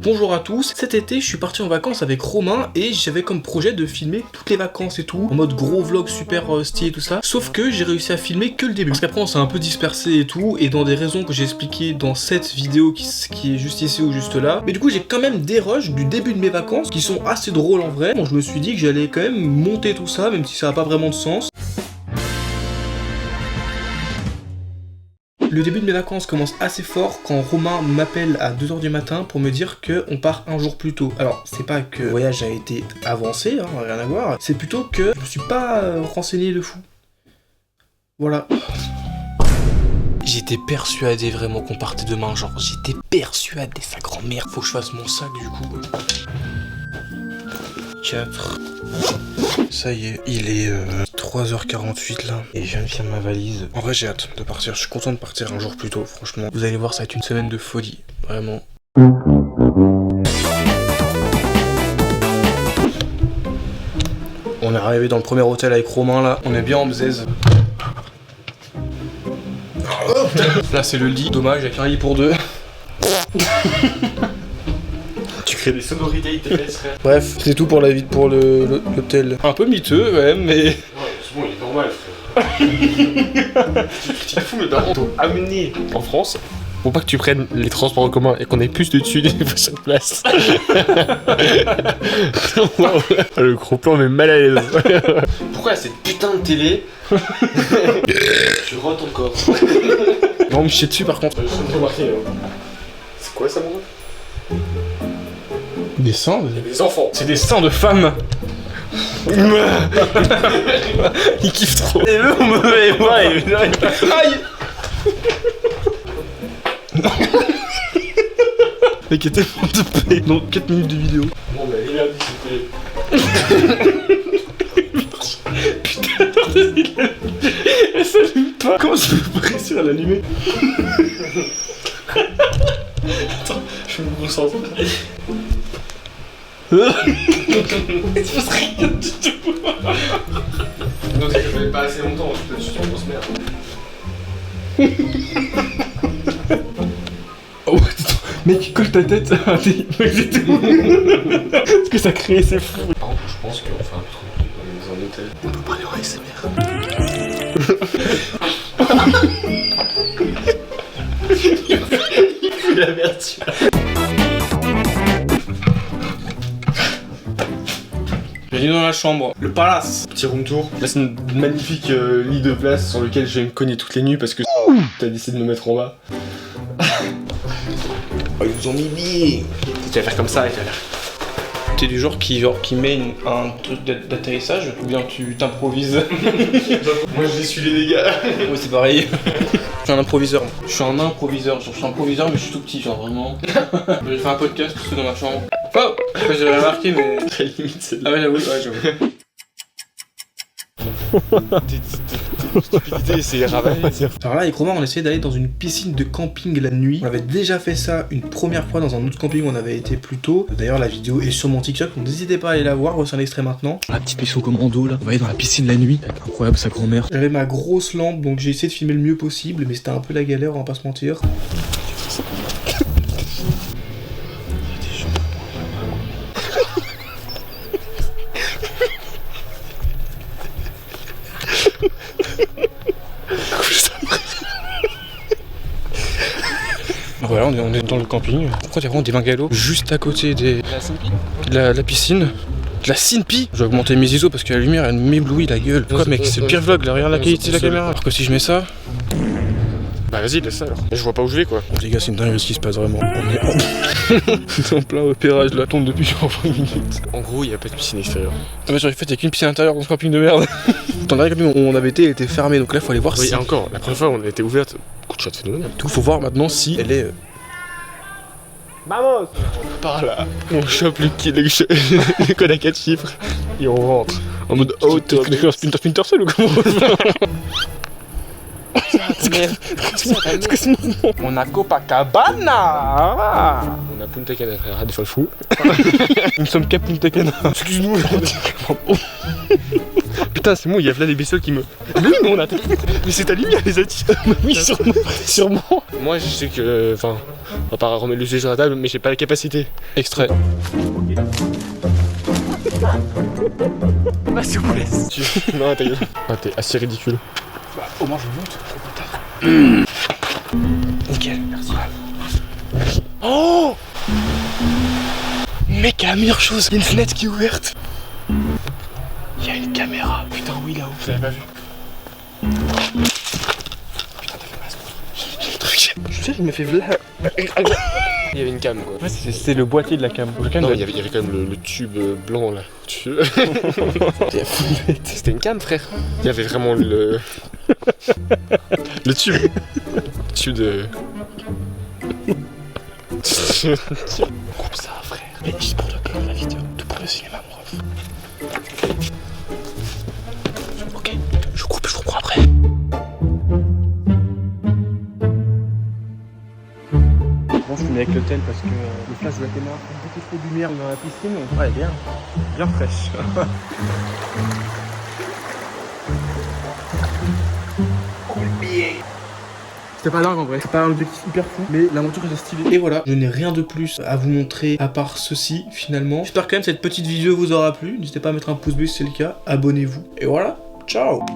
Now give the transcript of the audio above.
Bonjour à tous, cet été je suis parti en vacances avec Romain et j'avais comme projet de filmer toutes les vacances et tout, en mode gros vlog super stylé et tout ça, sauf que j'ai réussi à filmer que le début, parce qu'après on s'est un peu dispersé et tout, et dans des raisons que j'ai expliquées dans cette vidéo qui est juste ici ou juste là, mais du coup j'ai quand même des rushs du début de mes vacances qui sont assez drôles en vrai, bon je me suis dit que j'allais quand même monter tout ça, même si ça n'a pas vraiment de sens. Le début de mes vacances commence assez fort quand Romain m'appelle à 2h du matin pour me dire qu'on part un jour plus tôt. Alors, c'est pas que le voyage a été avancé, hein, rien à voir, c'est plutôt que je me suis pas renseigné de fou. Voilà. J'étais persuadé vraiment qu'on partait demain, genre j'étais persuadé, sa grand-mère. Faut que je fasse mon sac du coup. 4. Ça y est, il est 3h48 là, et je viens de faire ma valise. En vrai j'ai hâte de partir, je suis content de partir un jour plus tôt, franchement. Vous allez voir, ça va être une semaine de folie, vraiment. On est arrivé dans le premier hôtel avec Romain là, on est bien en bzèze. Là c'est le lit, dommage, avec un lit pour deux. Tu crées des sonorités, il te fait frère. Bref, c'est tout pour la vie, pour l'hôtel. Un peu miteux quand même, mais... Ouais, c'est bon, il est normal frère. Tu fous, mais daron, t'ont amené en France. Faut pas que tu prennes les transports en commun et qu'on ait plus de dessus des prochaines places. Le gros plan mais mal à l'aise. Pourquoi cette putain de télé? Tu rotes encore. Non, me chier dessus par contre. C'est quoi ça, mon gars? Des seins? Des enfants. C'est des seins de femmes. Il kiffe trop. Et eux, on me met moi et aïe. Mec, il y a tellement de paix dans 4 minutes de vidéo. Bon bah, il a dit c'était... Putain, elle s'allume pas. Comment je peux réussir à l'allumer? Attends, je me concentre. Tu passes rien du tout. Non, c'est que je l'avais pas assez longtemps, je suis une grosse merde. Oh, mec, colle ta tête à des... Ce que ça crée, c'est fou. Par contre, je pense qu'on fait un peu trop dans un hôtel. On peut parler en ASMR. Il fout la merde, celui-là. Bienvenue dans la chambre, le palace. Petit room tour. Là c'est une magnifique lit de place sur lequel je vais me cogner toutes les nuits parce que t'as décidé de me mettre en bas. Oh, ils vous ont mis bien. Tu vas faire comme ça et tu vas faire. T'es du genre qui met un truc d'atterrissage ou bien tu t'improvises? Moi j'essuie les dégâts. Ouais, c'est pareil. Je suis un improviseur. Je suis un improviseur, genre je suis un improviseur mais je suis tout petit, genre vraiment. J'ai fait un podcast tout seul dans ma chambre. Oh! Je sais pas si j'avais remarqué mais... Très limite celle-là. Ah ouais j'avoue, ouais j'avoue. Stupidité, c'est ravaler. Alors là avec Romain on essayait d'aller dans une piscine de camping la nuit. On avait déjà fait ça une première fois dans un autre camping où on avait été plus tôt. D'ailleurs la vidéo est sur mon TikTok, donc n'hésitez pas à aller la voir, voici un extrait maintenant. La petite mission commando là, on va aller dans la piscine la nuit. Incroyable sa grand-mère. J'avais ma grosse lampe donc j'ai essayé de filmer le mieux possible mais c'était un peu la galère, on va pas se mentir. Voilà, on est dans le camping. Pourquoi il y a vraiment des bungalows juste à côté des... La piscine. De la Sinpi. Je vais augmenter mes ISO parce que la lumière elle m'éblouit la gueule. Quoi mec, c'est le pire vlog là, regarde la qualité de la caméra. Alors que si je mets ça... Bah vas-y, laisse ça alors. Mais je vois pas où je vais quoi. Bon, les gars, c'est une dinguerie ce qui se passe vraiment. On est en plein repérage de la tombe depuis genre 20 minutes. En gros, il y a pas de piscine extérieure. Ah bah sur les faits, il y a qu'une piscine intérieure dans ce camping de merde. Dans le dernier camping où on avait été, elle était fermée. Donc là, faut aller voir si... Oui, encore, la première fois on a été ouverte. Coup de shot phénoménal. Tout, faut voir maintenant si elle est... Vamos! Par là. On chope le code à 4 chiffres. Et on rentre. En mode oh, t'es un Splinter Cell ou comment? On a Copacabana. On a Punta Cana, frère, des fois le fou. Nous sommes qu'à Punta Cana. Excuse-nous. Putain, c'est bon, il y a là des bestioles qui me... Oui, mais on a... Mais c'est ta lumière, les attire. Oui, sûrement. Moi, je sais que... Enfin... On va pas remettre le sujet sur la table, mais j'ai pas la capacité. Extrait. Ma souplesse. Non, ta gueule. Ah, t'es assez ridicule. Bah, au moins je monte. Nickel, merci. Oh! Mec, la meilleure chose, il y a une fenêtre qui est ouverte. Il y a une caméra. Putain, oui, là-haut. Je l'avais pas vu. Putain, t'as fait mal, ce truc. Je sais, je me fais v'là. Il y avait une cam quoi. Ouais, c'est le boîtier de la cam. Non, il y avait quand même le tube blanc là. C'était une cam, frère. Il y avait vraiment le tube. Le tube de. Coupe ça, frère. Mais juste pour le plan de la vidéo. Tout pour le cinéma, mon ref. Ok, je coupe, je reprends après. Bon, je finis avec le tel parce que le flash de la caméra fait un petit peu de lumière dans la piscine. Ouais, bien fraîche. C'était pas dingue en vrai, c'est pas un objectif hyper fou, mais l'aventure était stylée. Et voilà, je n'ai rien de plus à vous montrer à part ceci finalement. J'espère quand même que cette petite vidéo vous aura plu. N'hésitez pas à mettre un pouce bleu si c'est le cas, abonnez-vous. Et voilà, ciao.